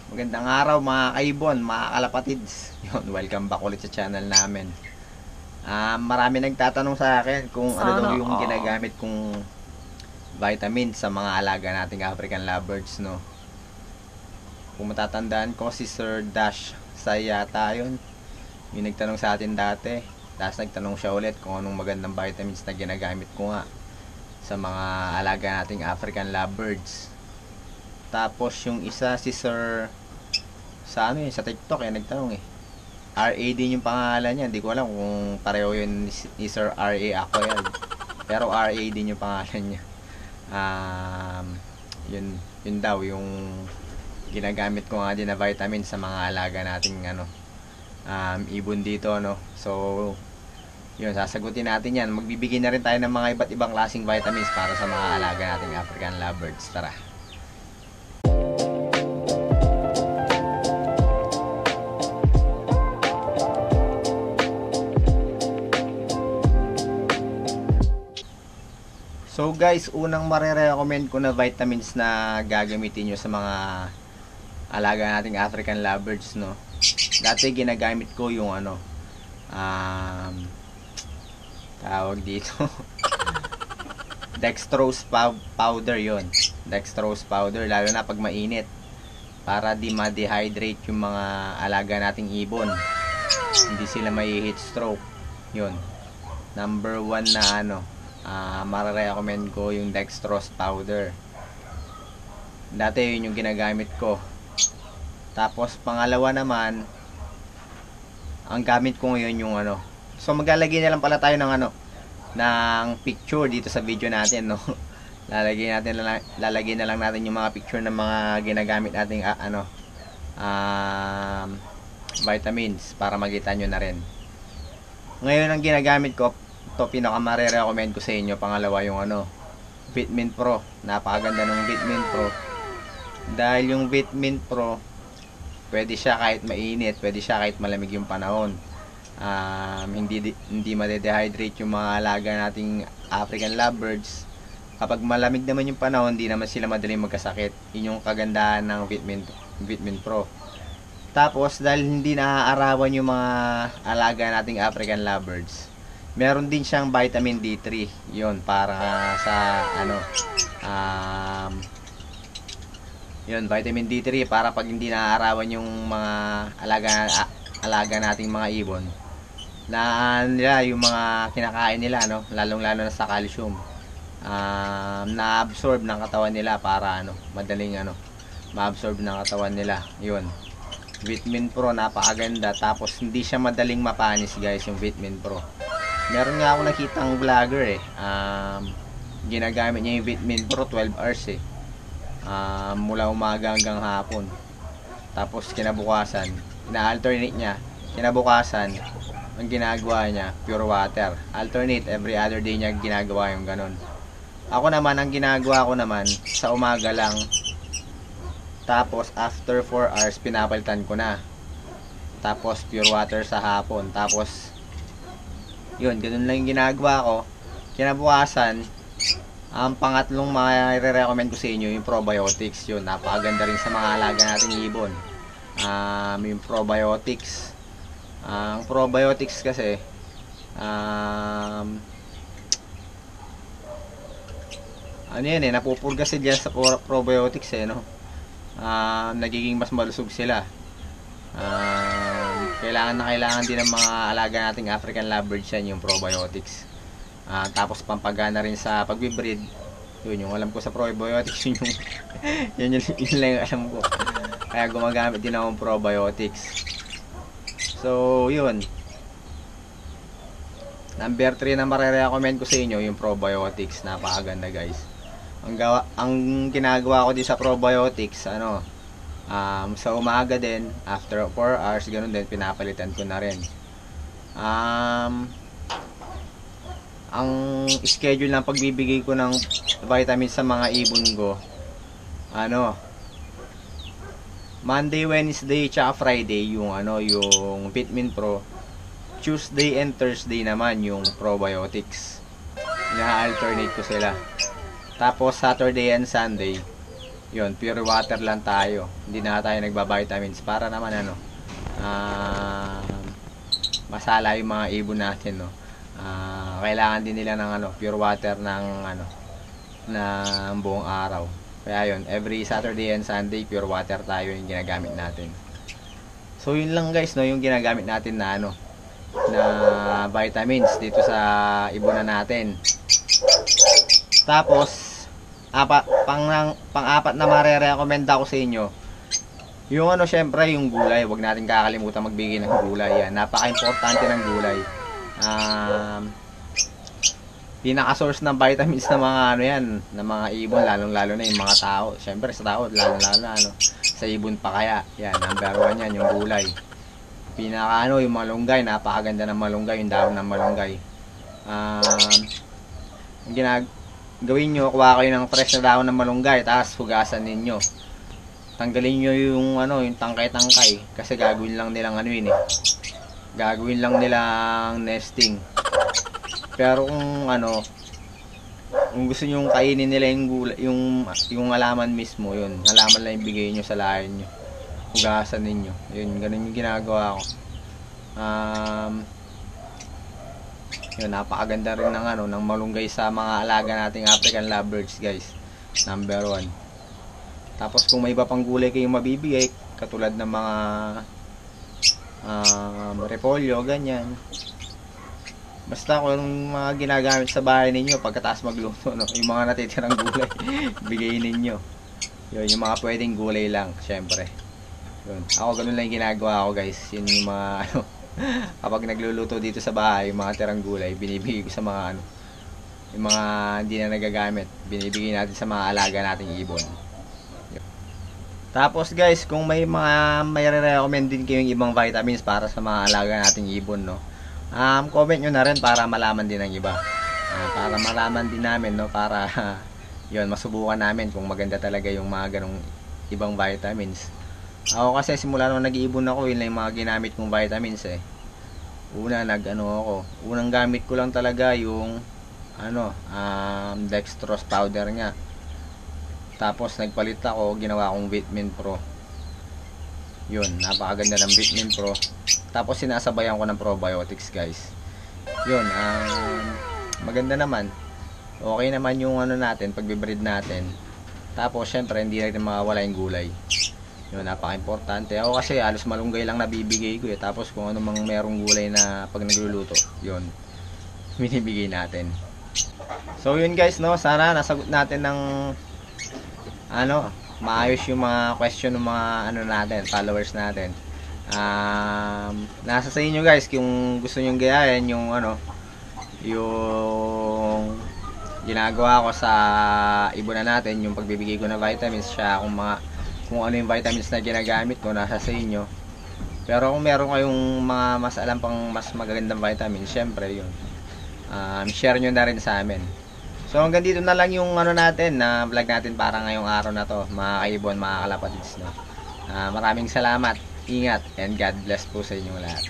Magandang araw mga kaibon, mga kalapatids. Yun, welcome back ulit sa channel namin. Marami nagtatanong sa akin kung ano daw yung ginagamit kong vitamin sa mga alaga nating African lovebirds, no. Kung matatandaan ko, si Sir Dash Sayata yun. Yung nagtanong sa atin dati. Tapos nagtanong siya ulit kung anong magandang vitamins na ginagamit ko nga sa mga alaga nating African lovebirds. Tapos yung isa si Sir sa ano sa TikTok nagtanong RA din yung pangalan niya. Hindi ko alam kung pareho yun ni Sir RA ako yan. Pero RA din yung pangalan niya. Yun daw yung ginagamit ko nga din na vitamin sa mga alaga nating ibon dito, no. So yun, sasagutin natin yan. Magbibigay na rin tayo ng mga iba't ibang klaseng vitamins para sa mga alaga nating African lovebirds. Tara. So guys, unang marirecommend ko na vitamins na gagamitin nyo sa mga alaga nating African lovebirds, no. Dati ginagamit ko yung tawag dito dextrose powder yon. Dextrose powder, lalo na pag mainit, para di ma-dehydrate yung mga alaga nating ibon, hindi sila may heat stroke. Yun, number 1 na marirecommend ko yung dextrose powder. Dati yun yung ginagamit ko. Tapos pangalawa naman, ang gamit ko ngayon yung so maglalagay na lang pala tayo ng ng picture dito sa video natin, no. Lalagay na lang natin yung mga picture ng mga ginagamit nating vitamins para makita nyo na rin. Ngayon ang ginagamit ko, to pinaka-recommend ko sa inyo, pangalawa yung Vitamin Pro. Napakaganda ng Vitamin Pro. Dahil yung Vitamin Pro, pwede siya kahit mainit, pwede siya kahit malamig yung panahon. Hindi ma-dehydrate yung mga alaga nating African lovebirds. Kapag malamig naman yung panahon, hindi naman sila madaling magkasakit. Yun yung kagandahan ng Vitamin Pro. Tapos dahil hindi naaarawan yung mga alaga nating African lovebirds, meron din siyang vitamin D3. Yun, para sa yun, vitamin D3 para pag hindi naaarawan yung mga alaga nating mga ibon, na nila yung mga kinakain nila, lalong-lalo na sa calcium, na-absorb ng katawan nila para madaling ma-absorb ng katawan nila. Yun, Vitamin Pro, napakaganda. Tapos hindi siya madaling mapanis, guys, yung Vitamin Pro. Meron nga ako nakitang vlogger ginagamit niya yung Vitamin Pro 12 hours mula umaga hanggang hapon. Tapos kinabukasan, ina-alternate niya. Kinabukasan, ang ginagawa niya, pure water. Alternate, every other day niya ginagawa yung ganun. Ako naman, ang ginagawa ko naman, sa umaga lang. Tapos after 4 hours, pinapalitan ko na. Tapos pure water sa hapon. Tapos yun, ganun lang yung ginagawa ko. Kinabukasan, ang pangatlong i-recommend ko sa inyo, yung probiotics. Yun, napakaganda rin sa mga alaga nating ibon. Yung probiotics. Ang probiotics kasi, napupurga sila sa probiotics, no. Nagiging mas malusog sila. Kailangan din ng mga alaga nating African lovebirds yan, yung probiotics. Tapos pampagana rin sa pagbibreed. Yun yung alam ko sa probiotics. Yun lang yung alam ko. Kaya gumagamit din ako ng probiotics. So yun, number 3 na marirecommend ko sa inyo, yung probiotics. Napakaganda, guys. Ang ginagawa ko din sa probiotics, sa umaga din, after 4 hours, ganun din, pinapalitan ko na rin. Ang schedule ng pagbibigay ko ng vitamins sa mga ibon ko, Monday, Wednesday, tsaka Friday yung yung Vitamin Pro. Tuesday and Thursday naman yung probiotics. Na-alternate ko sila. Tapos Saturday and Sunday, Yun, pure water lang tayo. Hindi na tayo nagba-vitamins para naman ano, masala yung mga ibon natin, no. Kailangan din nila ng ano, pure water ng ano, ng buong araw. Kaya yun, every Saturday and Sunday pure water tayo yung ginagamit natin. So yun lang guys, no, yung ginagamit natin na ano, na vitamins dito sa ibunan natin. Tapos pang-apat na mare-recommend ko sa inyo, yung ano, syempre yung gulay. Huwag natin kakalimutan magbigay ng gulay. Yan, napaka-importante ng gulay. Pinaka-source ng vitamins ng mga ano yan, ng mga ibon, lalong-lalo na yung mga tao. Syempre sa tao, lalong-lalo na ano, sa ibon pa kaya. Yan, number 1 yan, yung gulay. Pinaka ano, yung malunggay, napakaganda ng malunggay, yung dahon ng malunggay. Gawin nyo, kuha kayo ng fresh na dahon ng malunggay, tapos hugasan ninyo. Tanggalin nyo yung ano, yung tangkay-tangkay, kasi gagawin lang nilang ano yun eh. Gagawin lang nilang nesting. Pero kung ano, kung gusto nyo kainin nila yung gulay, yung halaman mismo, yun, halaman lang ibigay nyo sa lahin nyo. Hugasan ninyo. Yun, ganun yung ginagawa ko. Yun, napakaganda rin ng ano, ng malunggay sa mga alaga nating African lovebirds, guys. Number 1. Tapos kung may iba pang gulay kayong mabibigay, katulad ng mga repolyo, ganyan. Basta kung mga ginagamit sa bahay ninyo pagkatapos magluto, no, yung mga natitirang gulay, bigay ninyo. Yun, yung mga pwedeng gulay lang, syempre. Yun. Ako ganun lang yung ginagawa ko, guys. Yun yung mga ano, kapag nagluluto dito sa bahay, yung mga tirang gulay, binibigay ko sa mga ano, yung mga hindi na nagagamit, binibigay natin sa mga alaga nating ibon. Tapos guys, kung may recommend din kayong ibang vitamins para sa mga alaga nating ibon, no, comment nyo na rin para malaman din ng iba. Para malaman din namin, no, para yun, masubukan namin kung maganda talaga yung mga ganong ibang vitamins. Ako kasi simula nung nag-iibon ako, yun lang yung mga ginamit kong vitamins eh. Unang gamit ko lang talaga yung ano, dextrose powder nga. Tapos nagpalit ako, ginawa kong Vitamin Pro. Yun, napakaganda ng Vitamin Pro. Tapos sinasabayan ko ng probiotics, guys. Yun, maganda naman. Okay naman yung ano natin, pagbe-breed natin. Tapos syempre hindi rin mawawala yung gulay. Yun, napaka-importante. Ako kasi halos malunggay lang nabibigay ko eh. Tapos kung ano mang merong gulay na pag nagluluto, yun, binibigay natin. So yun guys, no, sana nasagot natin ng ano, maayos yung mga question ng mga ano natin, followers natin. Nasa sa inyo guys kung gusto nyong gayahin yung ano, yung ginagawa ko sa ibunan natin, yung pagbibigay ko ng vitamins, siya kung ano yung vitamins na ginagamit ko, nasa sa inyo. Pero kung meron kayong mga mas alam pang mas magagandang vitamins, syempre yun, share nyo na rin sa amin. So hanggang dito na lang yung ano natin na vlog natin para ngayong araw na to, mga kaibon, mga kalapatids, no. Maraming salamat, ingat, and God bless po sa inyong lahat.